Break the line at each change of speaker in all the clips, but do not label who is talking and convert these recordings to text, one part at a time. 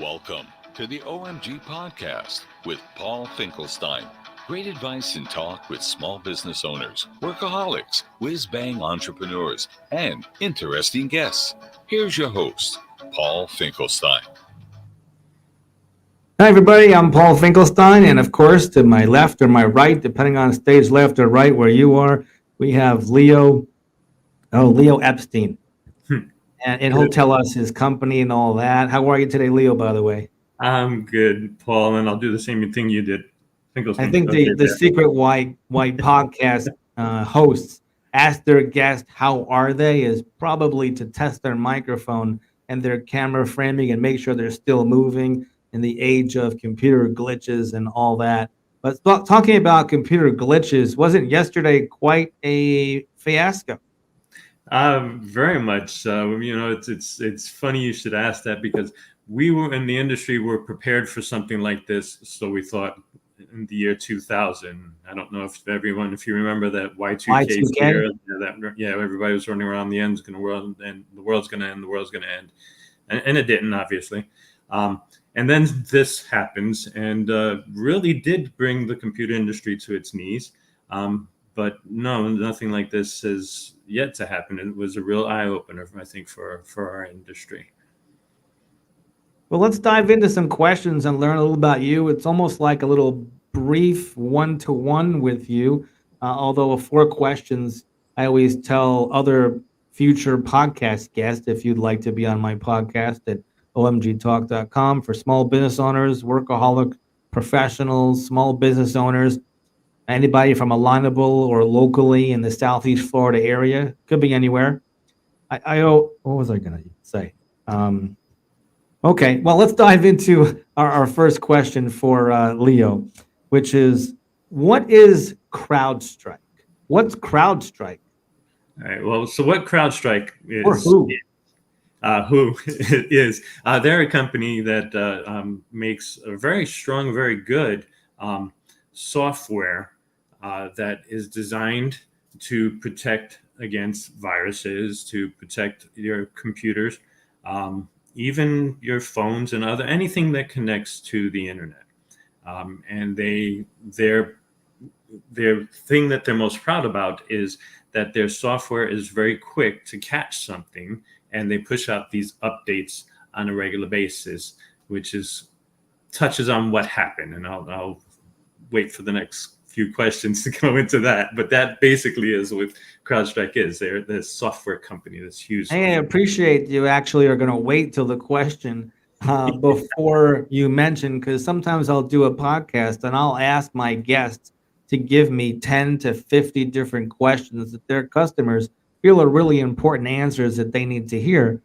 Welcome to the OMG Podcast with Paul Finkelstein. Great advice and talk with small business owners, workaholics, whiz-bang entrepreneurs, and interesting guests. Here's your host, Paul Finkelstein.
Hi, everybody. I'm Paul Finkelstein. And of course, to my left or my right, depending on stage left or right where you are, we have Leo Epstein. And he'll tell us his company and all that. How are you today, Leo, by the way?
I'm good, Paul, and I'll do the same thing you did.
I think the secret white podcast hosts ask their guest how are they is probably to test their microphone and their camera framing and make sure they're still moving in the age of computer glitches and all that. But talking about computer glitches, wasn't yesterday quite a fiasco?
Very much so. It's funny you should ask that because we were in the industry were prepared for something like this. So we thought in the year 2000. I don't know if you remember that Y2K scare. Everybody was running around. The end's going to and the world's going to end. The world's going to end, and it didn't, obviously. And then this happens, and really did bring the computer industry to its knees. But no, nothing like this has yet to happen. It was a real eye-opener, I think, for our industry.
Well, let's dive into some questions and learn a little about you. It's almost like a little brief one-to-one with you, although 4 questions I always tell other future podcast guests, if you'd like to be on my podcast at omgtalk.com for small business owners, workaholic professionals, small business owners, anybody from Alignable or locally in the Southeast Florida area. Could be anywhere. What was I going to say? Okay, well, let's dive into our first question for Leo, which is, what is CrowdStrike? What's CrowdStrike?
All right, well, so what CrowdStrike is...
Or who?
Who is. They're a company that makes a very strong, very good software that is designed to protect against viruses, to protect your computers, even your phones and anything that connects to the internet. And their thing that they're most proud about is that their software is very quick to catch something, and they push out these updates on a regular basis, which touches on what happened. And I'll wait for the next few questions to go into that. But that basically is what CrowdStrike is. They're the software company that's huge.
Hey, I appreciate you actually are going to wait till the question before you mention, because sometimes I'll do a podcast and I'll ask my guests to give me 10 to 50 different questions that their customers feel are really important answers that they need to hear.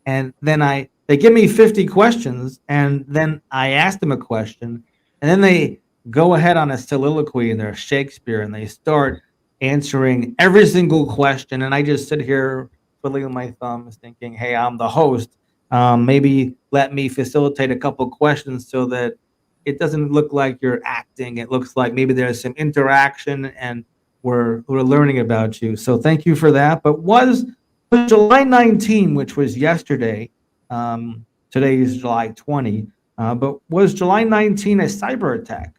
And then they give me 50 questions, and then I ask them a question, and then they go ahead on a soliloquy and they're Shakespeare and they start answering every single question. And I just sit here twiddling my thumbs thinking, hey, I'm the host. Maybe let me facilitate a couple questions so that it doesn't look like you're acting. It looks like maybe there's some interaction and we're learning about you. So thank you for that. But was July 19, which was yesterday, today is July 20, but was July 19 a cyber attack?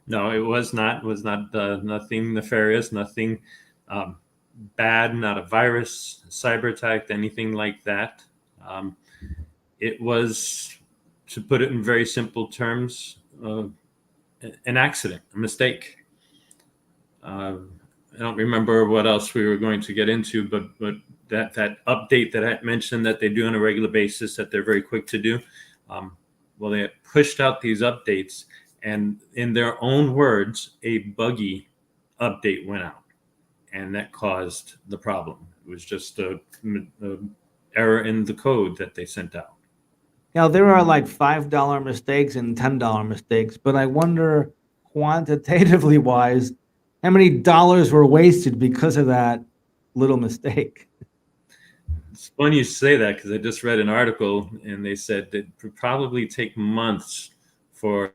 No, it was not. It was not nothing nefarious, nothing bad, not a virus, cyber attack, anything like that. It was, to put it in very simple terms, an accident, a mistake. I don't remember what else we were going to get into, but that update that I mentioned that they do on a regular basis, that they're very quick to do. Well, they had pushed out these updates, and in their own words, a buggy update went out, and that caused the problem. It was just a error in the code that they sent out.
Now, there are like $5 mistakes and $10 mistakes, but I wonder, quantitatively wise, how many dollars were wasted because of that little mistake?
It's funny you say that, because I just read an article and they said that it would probably take months for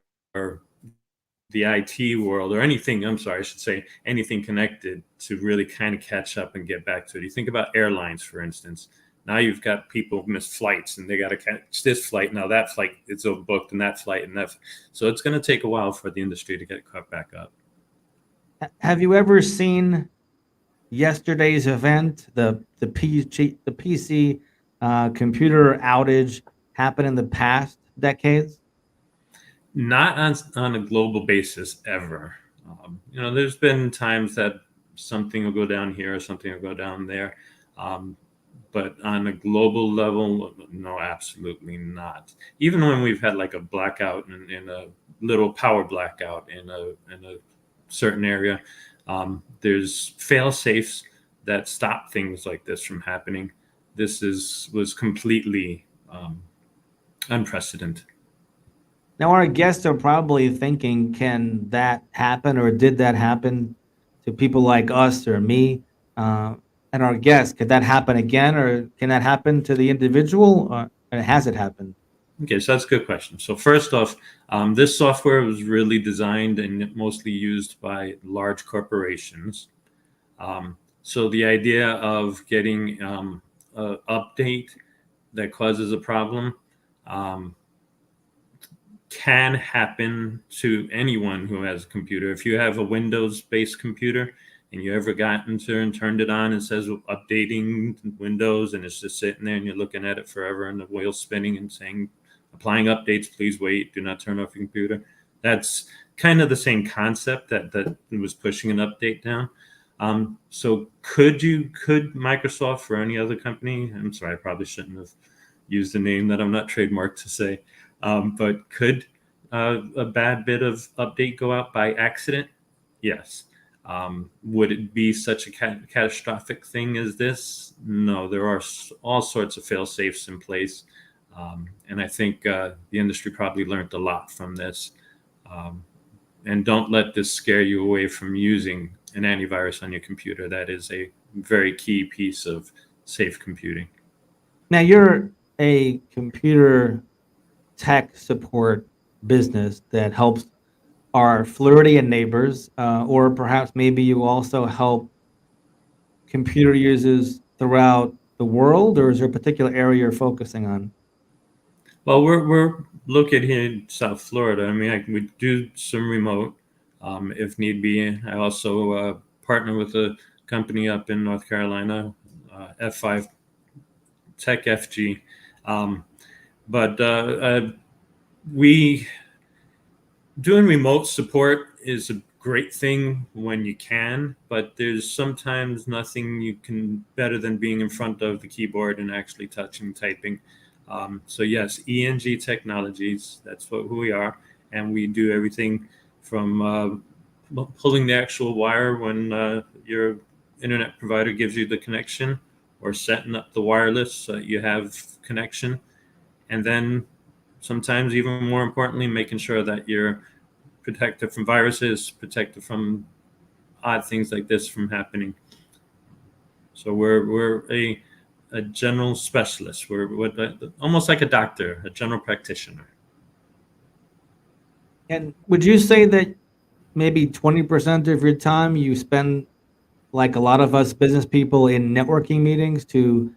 the IT world, or anything, I should say, anything connected, to really kind of catch up and get back to it. You think about airlines, for instance. Now you've got people miss flights and they got to catch this flight. Now that flight is overbooked and that flight and that. So it's going to take a while for the industry to get caught back up.
Have you ever seen yesterday's event, the PC computer outage happen in the past decades?
Not on a global basis ever. There's been times that something will go down here or something will go down there. But on a global level, no, absolutely not. Even when we've had like a blackout in a little power blackout in a certain area, there's fail safes that stop things like this from happening. This was completely unprecedented.
Now, our guests are probably thinking, can that happen, or did that happen to people like us or me? And our guests, could that happen again, or can that happen to the individual, or has it happened?
Okay, so that's a good question. So first off, this software was really designed and mostly used by large corporations. So the idea of getting an update that causes a problem can happen to anyone who has a computer. If you have a Windows-based computer and you ever got into and turned it on and says updating Windows and it's just sitting there and you're looking at it forever and the wheel's spinning and saying, applying updates, please wait, do not turn off your computer. That's kind of the same concept that was pushing an update down. So could Microsoft or any other company, I'm sorry, I probably shouldn't have used the name that I'm not trademarked to say, but could a bad bit of update go out by accident? Yes. Would it be such a catastrophic thing as this? No, there are all sorts of fail safes in place. And I think the industry probably learned a lot from this. And don't let this scare you away from using an antivirus on your computer. That is a very key piece of safe computing.
Now, you're a computer tech support business that helps our Floridian neighbors, or perhaps maybe you also help computer users throughout the world, or is there a particular area you're focusing on?
Well, we're located here in South Florida. I mean, we do some remote if need be. I also partner with a company up in North Carolina, F5 Tech FG. But we doing remote support is a great thing when you can, but there's sometimes nothing you can better than being in front of the keyboard and actually touching, typing. So yes, ENG Technologies, that's who we are. And we do everything from pulling the actual wire when your internet provider gives you the connection, or setting up the wireless so that you have connection. And then sometimes even more importantly, making sure that you're protected from viruses, protected from odd things like this from happening. So we're a general specialist. We're almost like a doctor, a general practitioner.
And would you say that maybe 20% of your time you spend, like a lot of us business people, in networking meetings to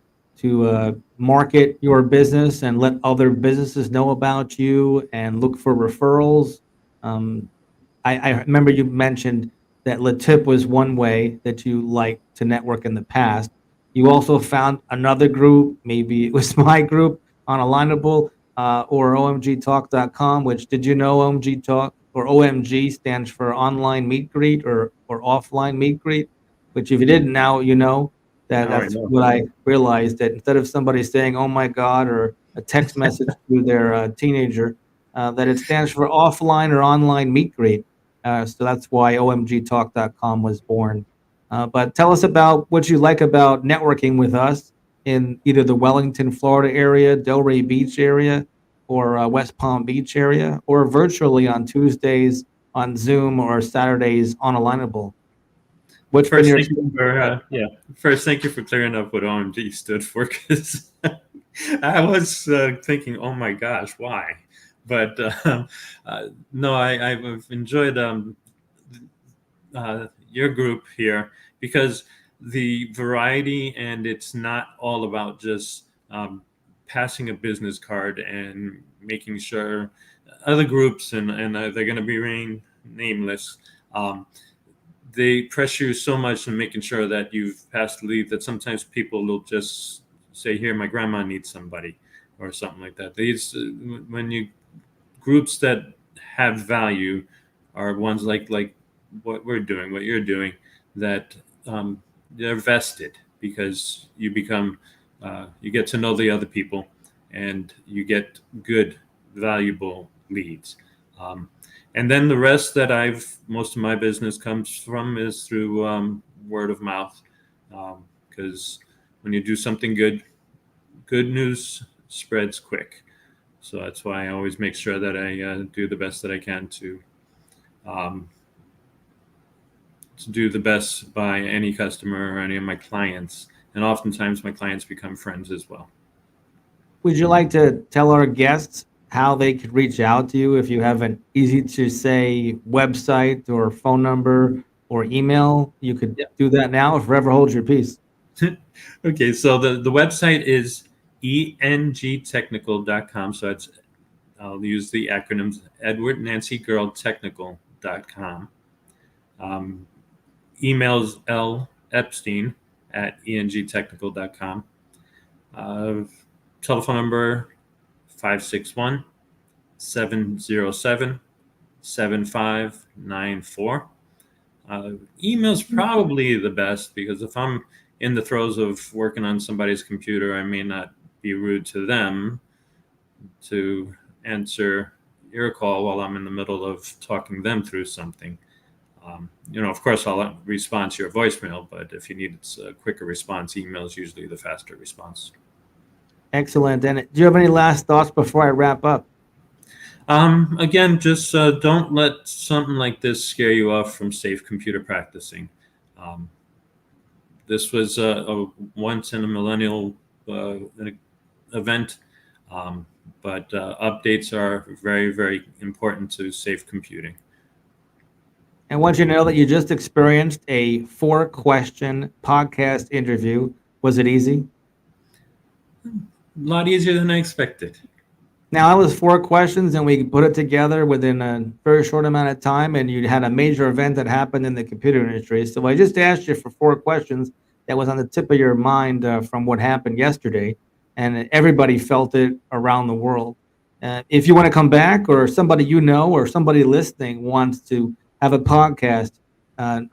market your business and let other businesses know about you and look for referrals? I remember you mentioned that LaTip was one way that you liked to network in the past. You also found another group, maybe it was my group on Alignable, or omgtalk.com, which, did you know OMG Talk, or OMG, stands for online meet greet, or offline meet greet, which if you didn't now, you know. That's what I realized, that instead of somebody saying, oh my God, or a text message to their teenager, that it stands for offline or online meet greet. So that's why omgtalk.com was born. But tell us about what you like about networking with us in either the Wellington, Florida area, Delray Beach area, or West Palm Beach area, or virtually on Tuesdays on Zoom, or Saturdays on Alignable.
First, thank you for clearing up what OMG stood for, because I was thinking, oh my gosh, why? But no, I've enjoyed your group here, because the variety, and it's not all about just passing a business card and making sure other groups, and they're going to be nameless. They pressure you so much in making sure that you've passed the lead that sometimes people will just say, "Here, my grandma needs somebody," or something like that. These groups that have value are ones like what we're doing, what you're doing, that they're vested, because you become you get to know the other people, and you get good, valuable leads. And then the rest that most of my business comes from is through word of mouth, because when you do something good, good news spreads quick. So that's why I always make sure that I do the best that I can to do the best by any customer or any of my clients. And oftentimes my clients become friends as well.
Would you like to tell our guests how they could reach out to you if you have an easy to say website or phone number or email? You could do that now, if forever holds your peace.
Okay, so the website is engtechnical.com. So I'll use the acronyms: Edward Nancy Girl Technical.com. Emails l.epstein@engtechnical.com. Telephone number 561-707-7594. Email's probably the best, because if I'm in the throes of working on somebody's computer, I may not be rude to them to answer your call while I'm in the middle of talking them through something. Of course, I'll respond to your voicemail, but if you need a quicker response, email is usually the faster response.
Excellent. And do you have any last thoughts before I wrap up?
Again, just don't let something like this scare you off from safe computer practicing. This was a once in a millennial event, but updates are very, very important to safe computing.
I want you to know that you just experienced a 4-question podcast interview. Was it easy?
A lot easier than I expected.
Now, it was 4 questions, and we put it together within a very short amount of time, and you had a major event that happened in the computer industry. So I just asked you for 4 questions that was on the tip of your mind from what happened yesterday, and everybody felt it around the world. If you want to come back, or somebody you know or somebody listening wants to have a podcast, I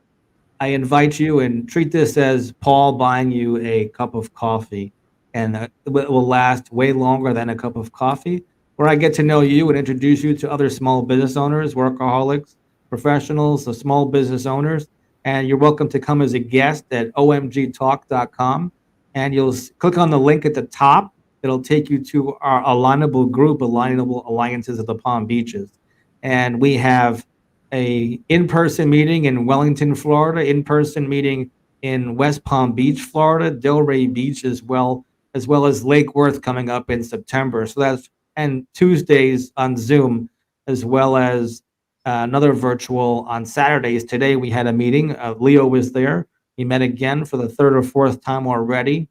invite you, and treat this as Paul buying you a cup of coffee, and it will last way longer than a cup of coffee, where I get to know you and introduce you to other small business owners, workaholics, professionals, the small business owners. And you're welcome to come as a guest at omgtalk.com, and you'll click on the link at the top. It'll take you to our alignable group, Alignable Alliances of the Palm Beaches. And we have a in-person meeting in Wellington, Florida, in-person meeting in West Palm Beach, Florida, Delray Beach, as well as Lake Worth coming up in September. So and Tuesdays on Zoom, as well as another virtual on Saturdays. Today we had a meeting. Leo was there. We met again for the 3rd or 4th time already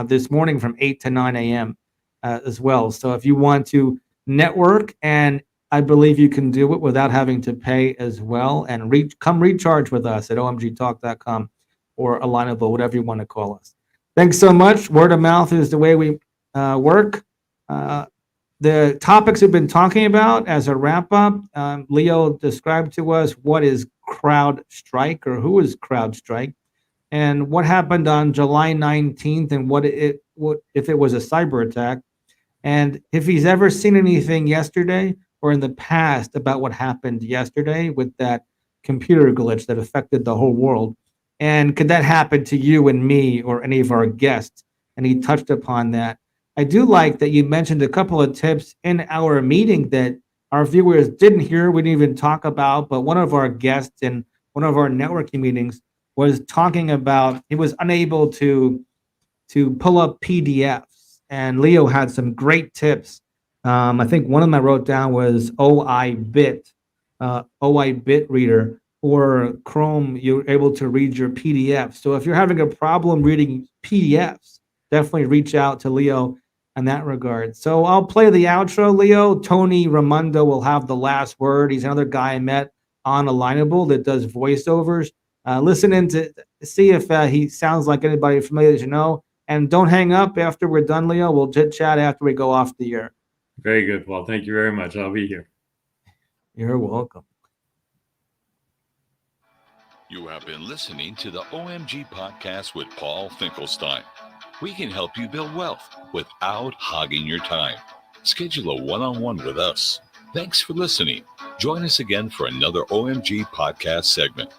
this morning from 8 to 9 a.m. As well. So if you want to network, and I believe you can do it without having to pay as well, and come recharge with us at omgtalk.com or Alignable, whatever you want to call us. Thanks so much. Word of mouth is the way we work. The topics we've been talking about as a wrap up, Leo described to us what is CrowdStrike, or who is CrowdStrike, and what happened on July 19th, and what if it was a cyber attack, and if he's ever seen anything yesterday or in the past about what happened yesterday with that computer glitch that affected the whole world. And could that happen to you and me or any of our guests? And he touched upon that. I do like that you mentioned a couple of tips in our meeting that our viewers didn't hear, we didn't even talk about, but one of our guests in one of our networking meetings was talking about he was unable to pull up PDFs. And Leo had some great tips. I think one of them I wrote down was OI Bit Reader. or Chrome, you're able to read your PDF. So if you're having a problem reading PDFs, definitely reach out to Leo in that regard. So I'll play the outro, Leo. Tony Raimondo will have the last word. He's another guy I met on Alignable that does voiceovers. Listen in to see if he sounds like anybody familiar that you know. And don't hang up after we're done, Leo. We'll chit chat after we go off the air.
Very good, Paul. Thank you very much. I'll be here.
You're welcome.
You have been listening to the OMG Podcast with Paul Finkelstein. We can help you build wealth without hogging your time. Schedule a one-on-one with us. Thanks for listening. Join us again for another OMG Podcast segment.